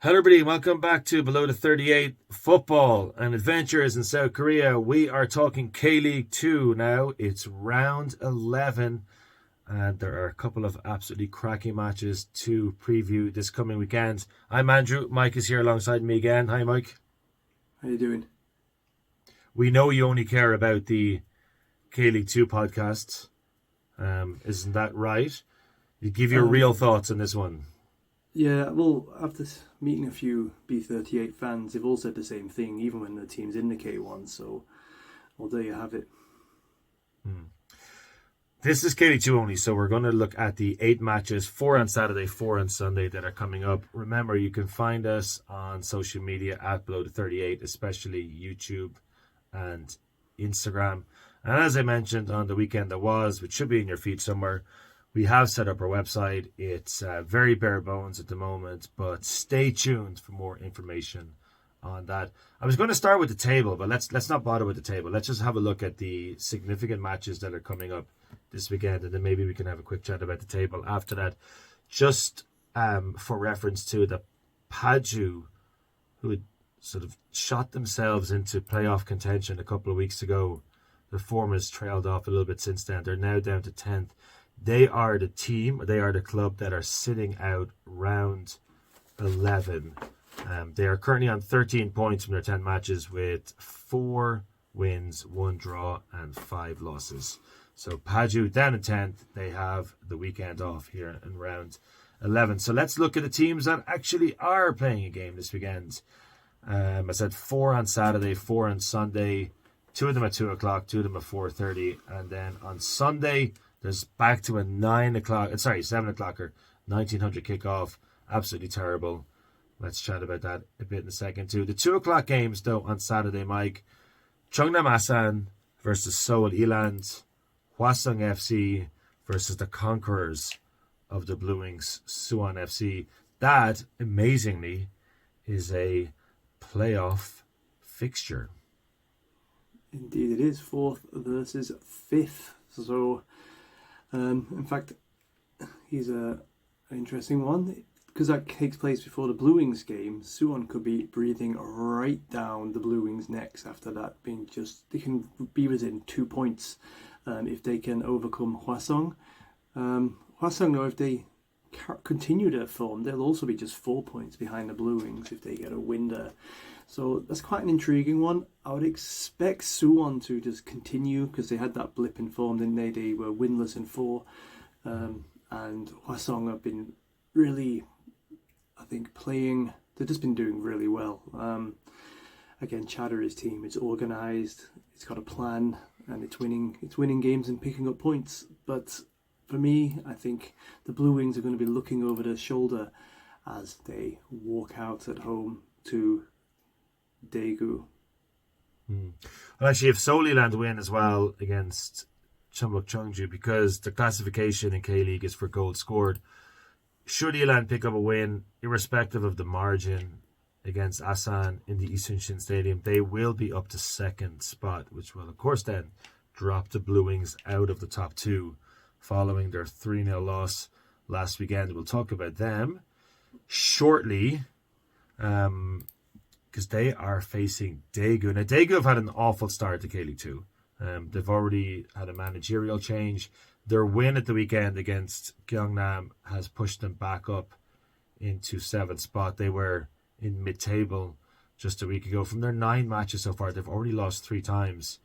Hello, everybody. Welcome back to Below the 38 Football and Adventures in South Korea. We are talking K-League 2 now. It's round 11, and there are a couple of absolutely cracking matches to preview this coming weekend. I'm Andrew. Mike is here alongside me again. Hi, Mike. How you doing? We know you only care about the K-League 2 podcasts. Isn't that right? You give your real thoughts on this one. Yeah, well, after meeting a few B38 fans, they've all said the same thing, even when the team's in the K1. So, well, there you have it. This is K2 only, so we're going to look at the 8 matches, 4 on Saturday, 4 on Sunday that are coming up. Remember, you can find us on social media at Below the 38, especially YouTube and Instagram. And as I mentioned on the weekend that was, which should be in your feed somewhere, we have set up our website. It's very bare bones at the moment, but stay tuned for more information on that. I was going to start with the table, but let's not bother with the table. Let's just have a look at the significant matches that are coming up this weekend, and then maybe we can have a quick chat about the table after that. Just for reference to the Paju, who had sort of shot themselves into playoff contention a couple of weeks ago. The form has trailed off a little bit since then. They're now down to 10th. They are the team, they are the club that are sitting out round 11. They are currently on 13 points from their 10 matches with 4 wins, 1 draw, and 5 losses. So Paju down in 10th. They have the weekend off here in round 11. So let's look at the teams that actually are playing a game this weekend. I said 4 on Saturday, 4 on Sunday. 2 of them at 2 o'clock, 2 of them at 4:30. And then on Sunday, there's back to a 7 o'clocker, 1900 kickoff. Absolutely terrible. Let's chat about that a bit in a second too. The 2 o'clock games though on Saturday, Mike. Cheongnam Asan versus Seoul Eland. Hwaseong FC versus the conquerors of the Blue Wings, Suwon FC. That, amazingly, is a playoff fixture. Indeed, it is 4th versus 5th. So, in fact, he's an interesting one because that takes place before the Blue Wings game. Suwon could be breathing right down the Blue Wings' necks after that, they can be within 2 points if they can overcome Hwaseong. Hwaseong, though, if they continue their form, they'll also be just 4 points behind the Blue Wings if they get a win there. So that's quite an intriguing one. I would expect Suwon to just continue because they had that blip in form, didn't they? They were winless in 4. And Hwaseong have been really, I think, they've just been doing really well. Again, Chadder's team, it's organised, it's got a plan, and it's winning games and picking up points. But for me, I think the Blue Wings are going to be looking over their shoulder as they walk out at home to Daegu. Well, actually, if Seoul Eland win as well against Cheongbuk Cheongju, because the classification in K-League is for goals scored, should Eland pick up a win, irrespective of the margin against Asan in the Isun Stadium, they will be up to 2nd spot, which will, of course, then drop the Blue Wings out of the top 2 following their 3-0 loss last weekend. We'll talk about them shortly because they are facing Daegu. Now, Daegu have had an awful start to K-League 2. They've already had a managerial change. Their win at the weekend against Gyeongnam has pushed them back up into 7th spot. They were in mid-table just a week ago. From their 9 matches so far, they've already lost 3 times.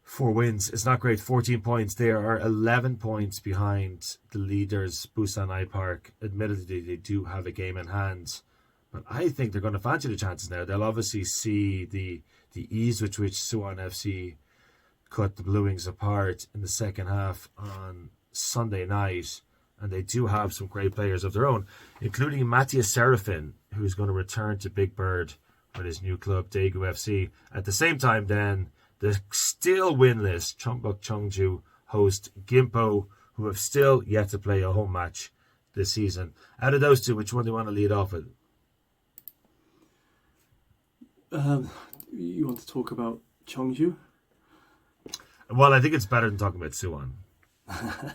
4 wins. It's not great. 14 points. They are 11 points behind the leaders, Busan I Park. Admittedly, they do have a game in hand, but I think they're going to fancy the chances now. They'll obviously see the ease with which Suwon FC cut the Blue Wings apart in the second half on Sunday night, and they do have some great players of their own, including Matthias Serafin, who's going to return to Big Bird with his new club, Daegu FC. At the same time, then, the still winless Cheongbuk Cheongju host Gimpo, who have still yet to play a home match this season. Out of those two, which one do you want to lead off with? You want to talk about Cheongju? Well, I think it's better than talking about Suwon.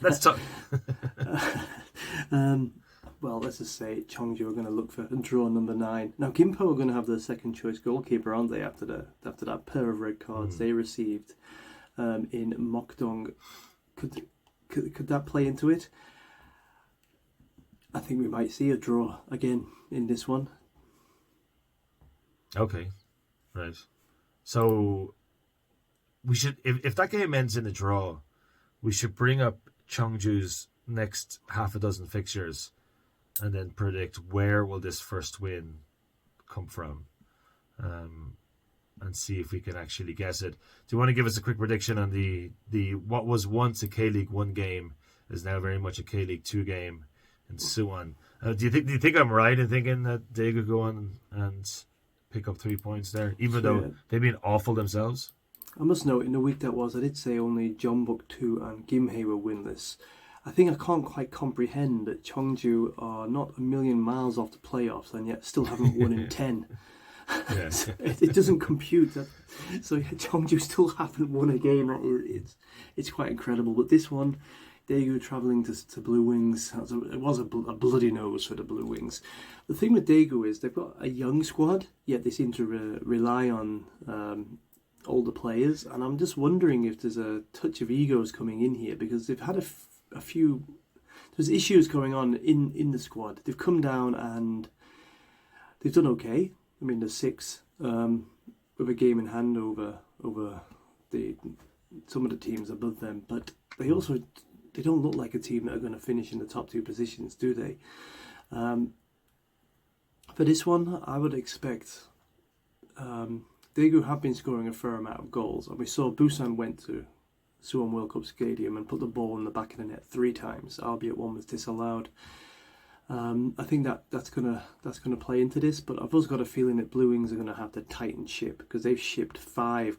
Let's talk. well, let's just say Cheongju are going to look for draw number 9. Now, Gimpo are going to have the second choice goalkeeper, aren't they, after that pair of red cards they received in Mokdong. Could that play into it? I think we might see a draw again in this one. Okay, right. So we should, if that game ends in a draw, we should bring up Cheongju's next half a dozen fixtures and then predict where will this first win come from, and see if we can actually guess it. Do you want to give us a quick prediction on the what was once a K-League 1 game is now very much a K-League 2 game in Suwon? Do you think I'm right in thinking that Daegu go on and pick up 3 points there, even though they've been awful themselves? I must note, in the week that was, I did say only Jeonbuk 2 and Gimhae were winless. I think I can't quite comprehend that Cheongju are not a million miles off the playoffs and yet still haven't won in 10. Yeah. It doesn't compute. So Cheongju still haven't won a game. It's quite incredible. But this one, Daegu travelling to Blue Wings, it was a bloody nose for the Blue Wings. The thing with Daegu is they've got a young squad, yet they seem to rely on older players. And I'm just wondering if there's a touch of egos coming in here, because they've had a few... There's issues going on in the squad. They've come down and they've done okay. I mean, they're 6 with a game in hand over some of the teams above them, but they don't look like a team that are going to finish in the top 2 positions, do they? For this one, I would expect Daegu have been scoring a fair amount of goals, and we saw Busan went to Suwon World Cup Stadium and put the ball in the back of the net 3 times, albeit one was disallowed. I think that's gonna play into this, but I've also got a feeling that Blue Wings are gonna have to tighten ship, because they've shipped 5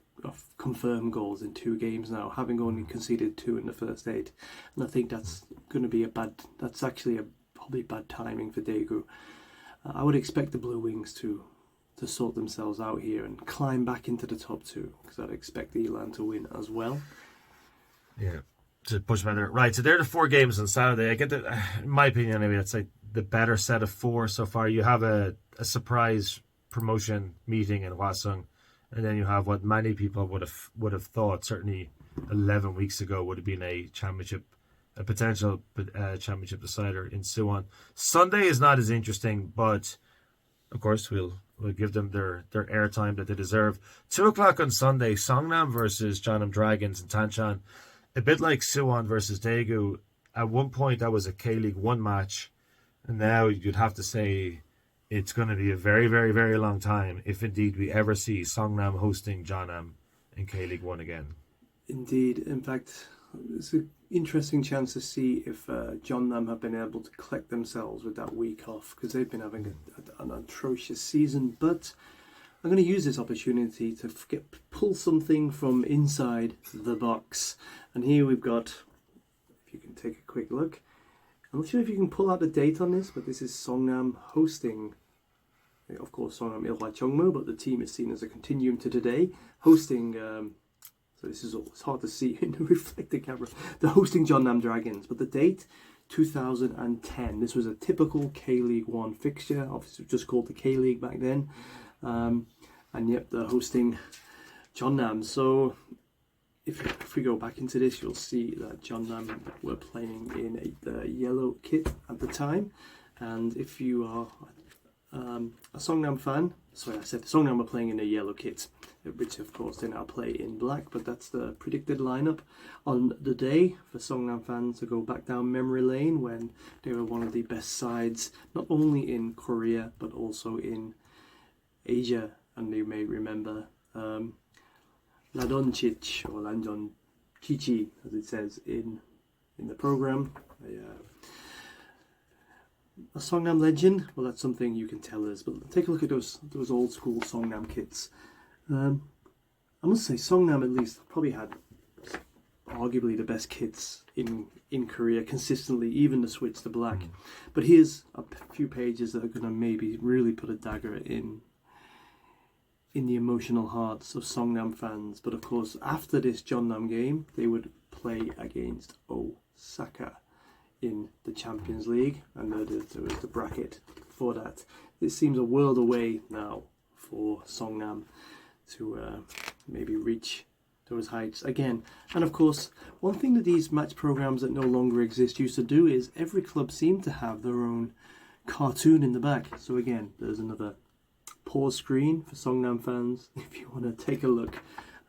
confirmed goals in 2 games now, having only conceded 2 in the first 8, and I think that's going to be probably bad timing for Daegu. I would expect the Blue Wings to sort themselves out here and climb back into the top 2, because I'd expect Elan to win as well. Yeah, to push them there. Right, so they're the 4 games on Saturday. I get that, in my opinion, anyway, that's like the better set of 4 so far. You have a surprise promotion meeting in Hwaseong, and then you have what many people would have thought, certainly 11 weeks ago, would have been a potential championship decider in Suwon. Sunday is not as interesting, but of course we'll give them their airtime that they deserve. 2:00 on Sunday, Songnam versus Jeonnam Dragons in Tanshan. A bit like Suwon versus Daegu. At one point that was a K-League 1 match, and now you'd have to say it's going to be a very, very, very long time if indeed we ever see Songnam hosting Jeonnam in K-League 1 again. Indeed. In fact, it's an interesting chance to see if Jeonnam have been able to collect themselves with that week off, because they've been having an atrocious season. But I'm going to use this opportunity to pull something from inside the box. And here we've got, if you can take a quick look, I'm not sure if you can pull out the date on this, but this is Songnam hosting, of course, Songnam Ilhwa Chungmu, but the team is seen as a continuum to today, hosting, so this is, it's hard to see in the reflected camera, they're hosting Jeonnam Dragons, but the date, 2010. This was a typical K-League 1 fixture, obviously just called the K-League back then, and yep, they're hosting Jeonnam. So if we go back into this, you'll see that Jeonnam were playing in the yellow kit at the time. And if you are a Songnam fan, sorry, I said Songnam were playing in the yellow kit, which of course they now play in black, but that's the predicted lineup on the day for Songnam fans to go back down memory lane, when they were one of the best sides, not only in Korea, but also in Asia. And you may remember Ladonchich, or Lanjon Chichi, as it says in the program, a Songnam legend. Well, that's something you can tell us. But take a look at those old school Songnam kits. I must say, Songnam at least probably had arguably the best kits in Korea consistently, even the switch to black. But here's a few pages that are going to maybe really put a dagger in the emotional hearts of Songnam fans. But of course, after this Jeonnam game, they would play against Osaka in the Champions League, and there was the bracket for that. It seems a world away now for Songnam to maybe reach those heights again. And of course, one thing that these match programs that no longer exist used to do is every club seemed to have their own cartoon in the back. So again, there's another pause screen for Songnam fans if you want to take a look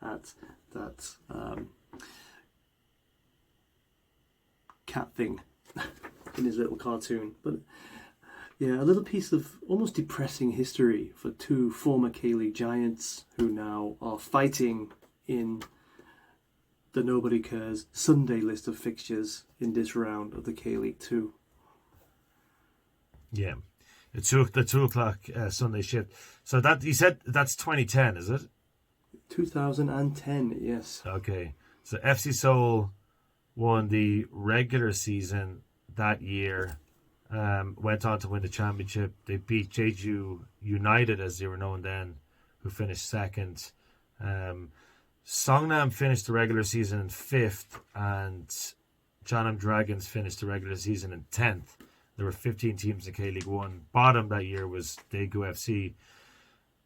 at that cat thing in his little cartoon. But yeah, a little piece of almost depressing history for two former K-League giants who now are fighting in the Nobody Cares Sunday list of fixtures in this round of the K-League 2. Yeah, the 2 o'clock Sunday shift. So that you said that's 2010, is it? 2010, yes. Okay, so FC Seoul won the regular season that year. Went on to win the championship. They beat Jeju United, as they were known then, who finished second. Songnam finished the regular season in 5th, and Jeonnam Dragons finished the regular season in 10th. There were 15 teams in K-League 1. Bottom that year was Daegu FC.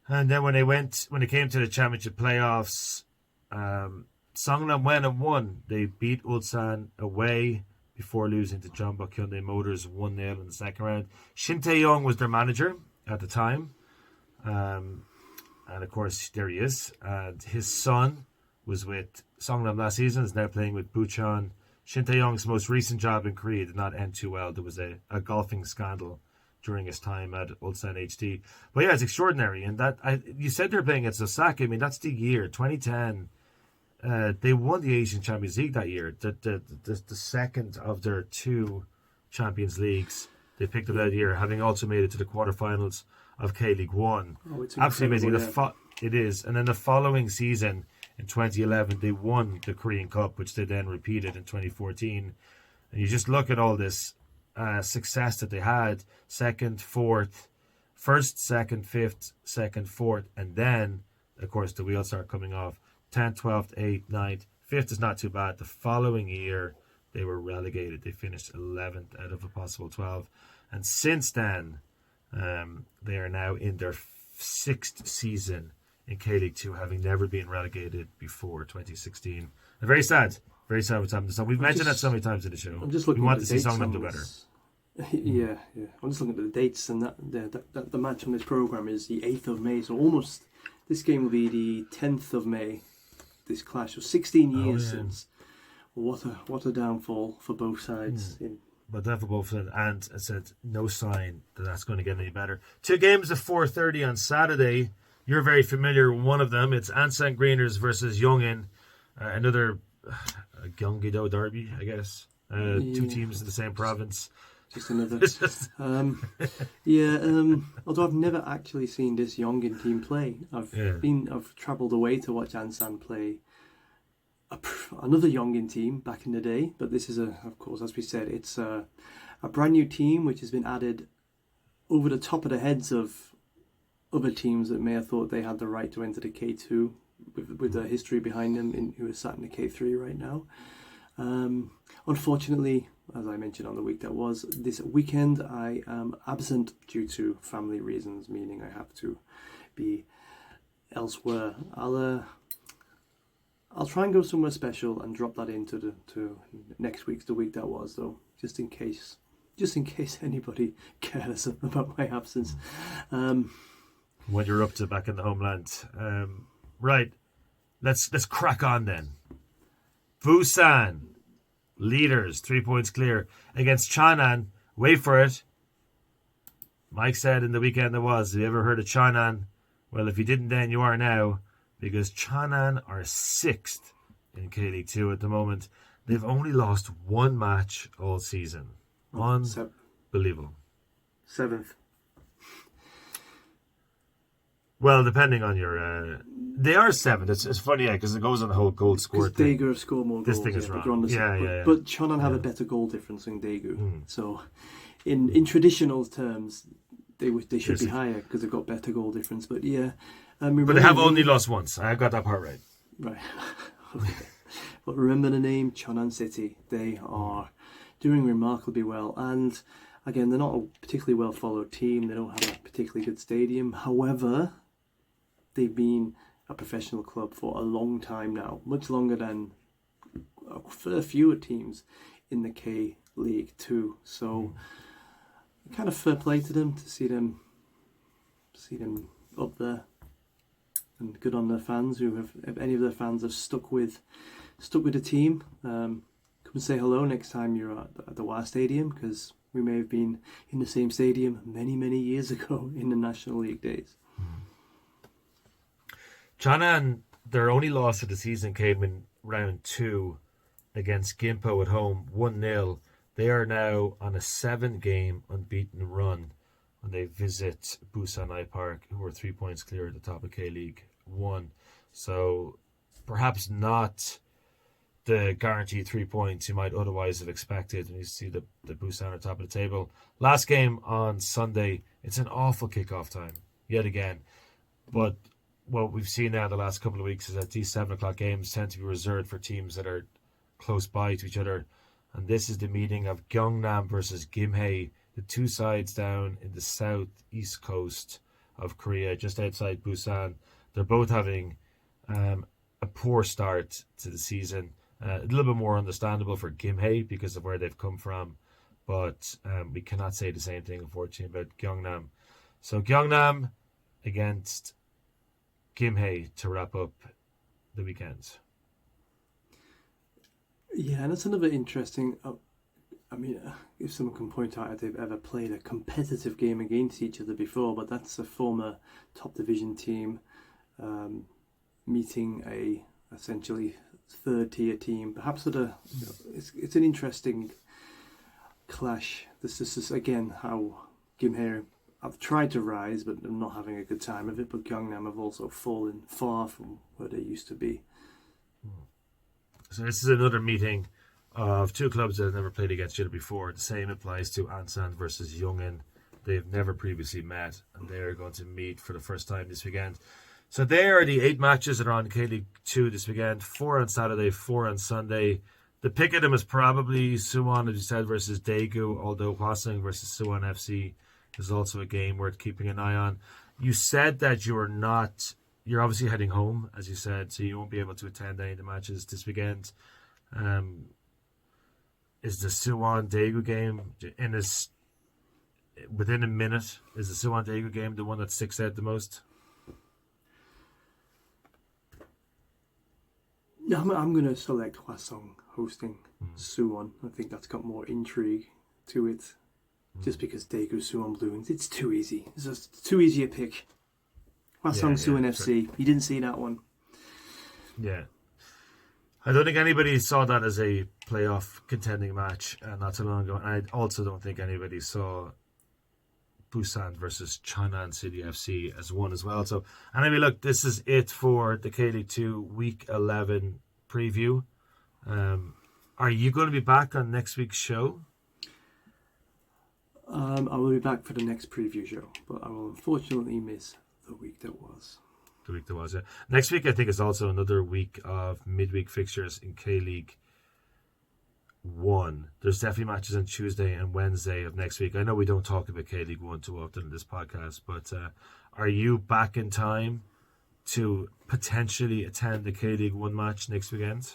And then when it came to the championship playoffs, Songnam went and won. They beat Ulsan away before losing to Jeonbuk Hyundai Motors 1-0 in the second round. Shin Tae-young was their manager at the time. And of course, there he is. And his son was with Songnam last season, is now playing with Busan. Shin Tae-young's most recent job in Korea did not end too well. There was a golfing scandal during his time at Ulsan HD. But yeah, it's extraordinary. And you said they're playing against Osaka. I mean, that's the year, 2010. They won the Asian Champions League that year. The second of their 2 Champions Leagues. They picked up that year, having also made it to the quarterfinals of K-League 1. Oh, it's absolutely amazing. Yeah. It is. And then the following season, in 2011, they won the Korean Cup, which they then repeated in 2014. And you just look at all this success that they had. 2nd, 4th, 1st, 2nd, 5th, 2nd, 4th. And then, of course, the wheels start coming off. 10th, 12th, 8th, 9th. 5th is not too bad. The following year, they were relegated. They finished 11th out of a possible 12. And since then, they are now in their 6th season in K-League 2, having never been relegated before 2016. And very sad what's happened to Songnam. We've mentioned that so many times in the show. I'm just looking we want at to the see dates Songnam do better. Yeah. I'm just looking at the dates, and that the match on this program is the 8th of May. So almost, this game will be the 10th of May. This clash was 16 years since. What a downfall for both sides. But that for both sides, and I said no sign that that's going to get any better. 2 games at 4:30 on Saturday. You're very familiar with one of them. It's Ansan Greeners versus Yongin, another Gyeonggi-do derby, I guess. 2 teams in the same province. Just another. Although I've never actually seen this Yongin team play. I've travelled away to watch Ansan play another Yongin team back in the day, but this is of course, as we said, it's a brand new team which has been added over the top of the heads of other teams that may have thought they had the right to enter the K2 with the history behind them, who are sat in the K3 right now. Unfortunately, as I mentioned on the week that was, this weekend I am absent due to family reasons, meaning I have to be elsewhere. I'll try and go somewhere special and drop that into to next week's, the week that was, though, just in case anybody cares about my absence. When you're up to back in the homeland. Right, let's crack on then. Busan, leaders, 3 points clear against Cheonan. Wait for it. Mike said in the weekend there was, have you ever heard of Cheonan? Well, if you didn't then, you are now, because Cheonan are 6th in K-League 2 at the moment. They've only lost 1 match all season. Unbelievable. 7th. Well, depending on your... they are 7th. It's funny, because it goes on the whole goal score thing. Daegu have scored more goals. This thing is wrong. But Cheonan have a better goal difference than Daegu. So, in traditional terms, they should be higher because they've got better goal difference. But yeah... but they have only lost once. I got that part right. Right. Okay. But remember the name, Cheonan City. They are doing remarkably well. And again, they're not a particularly well followed team. They don't have a particularly good stadium. However, they've been a professional club for a long time now, much longer than a fair fewer teams in the K League too. So kind of fair play to them to see them up there, and good on their fans who have, if any of their fans have stuck with the team. Come and say hello next time you're at the WA Stadium, because we may have been in the same stadium many years ago in the National League days. Chanan, their only loss of the season came in round 2 against Gimpo at home, 1-0. They are now on a 7-game unbeaten run when they visit Busan Park, who are 3 points clear at the top of K-League 1. So perhaps not the guaranteed 3 points you might otherwise have expected when you see the Busan at top of the table. Last game on Sunday, it's an awful kickoff time, yet again. But what we've seen now the last couple of weeks is that these 7 o'clock games tend to be reserved for teams that are close by to each other. And this is the meeting of Gyeongnam versus Gimhae, the two sides down in the southeast coast of Korea, just outside Busan. They're both having a poor start to the season. A little bit more understandable for Gimhae because of where they've come from. But we cannot say the same thing, unfortunately, about Gyeongnam. So Gyeongnam against Gimhae to wrap up the weekend. Yeah, and it's another interesting. If someone can point out if they've ever played a competitive game against each other before, but that's a former top division team meeting a essentially third tier team. Perhaps it's an interesting clash. This is again how Gimhae have tried to rise, but they're not having a good time of it. But Gyeongnam have also fallen far from where they used to be. So this is another meeting of two clubs that have never played against each other before. The same applies to Ansan versus Yongin. They've never previously met, and they're going to meet for the first time this weekend. So they are the 8 matches that are on K-League 2 this weekend. 4 on Saturday, 4 on Sunday. The pick of them is probably Suwon, as you said, versus Daegu, although Hwaseong versus Suwon FC is also a game worth keeping an eye on. You said that you're obviously heading home, as you said, so you won't be able to attend any of the matches this weekend. Is the Suwon Daegu game within a minute? Is the Suwon Daegu game the one that sticks out the most? Yeah, I'm going to select Hwaseong hosting Suwon. I think that's got more intrigue to it. Just because Daegu, Suwon Balloons, it's too easy. It's just too easy a pick. Hwaseong, Suwon FC. You didn't see that one. Yeah. I don't think anybody saw that as a playoff contending match not too long ago. And I also don't think anybody saw Busan versus Cheonan City FC as one as well. So, anyway, look, this is it for the K-League 2 Week 11 preview. Are you going to be back on next week's show? I will be back for the next preview show, but I will unfortunately miss the week that was. The week that was, yeah. Next week, I think, is also another week of midweek fixtures in K-League 1. There's definitely matches on Tuesday and Wednesday of next week. I know we don't talk about K-League 1 too often in this podcast, but are you back in time to potentially attend the K-League 1 match next weekend?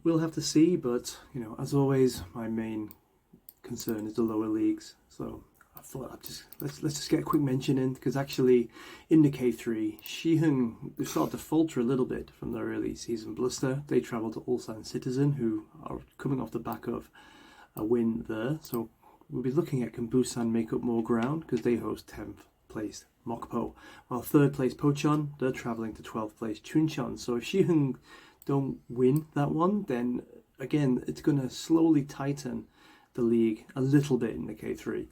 We'll have to see, but, as always, my main concern is the lower leagues. So I thought let's just get a quick mention in, because actually in the K3, Shihun, they started to falter a little bit from their early season bluster. They travelled to Ulsan Citizen, who are coming off the back of a win there. So we'll be looking at, can Busan make up more ground, because they host 10th place Mokpo, while 3rd place Pocheon, they're travelling to 12th place Chuncheon. So if Shihun don't win that one, then again it's going to slowly tighten the league a little bit in the K3.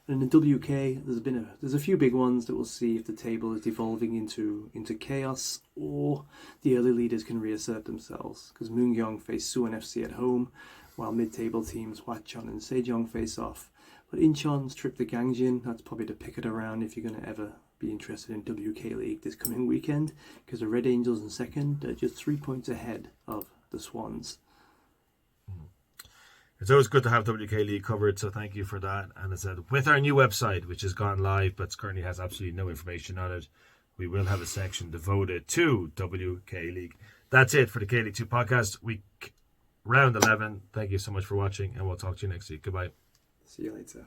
And in the WK, there's a few big ones that we'll see if the table is devolving into chaos, or the early leaders can reassert themselves, because Moongyong face Suwon FC at home, while mid-table teams Hwacheon and Sejong face off. But Incheon's trip to Gangjin, that's probably the pick it around if you're going to ever be interested in WK League this coming weekend, because the Red Angels in second, they're just 3 points ahead of the Swans. It's always good to have WK League covered, so thank you for that. And as I said, with our new website, which has gone live but currently has absolutely no information on it, we will have a section devoted to WK League. That's it for the K League 2 podcast, week round 11. Thank you so much for watching, and we'll talk to you next week. Goodbye. See you later.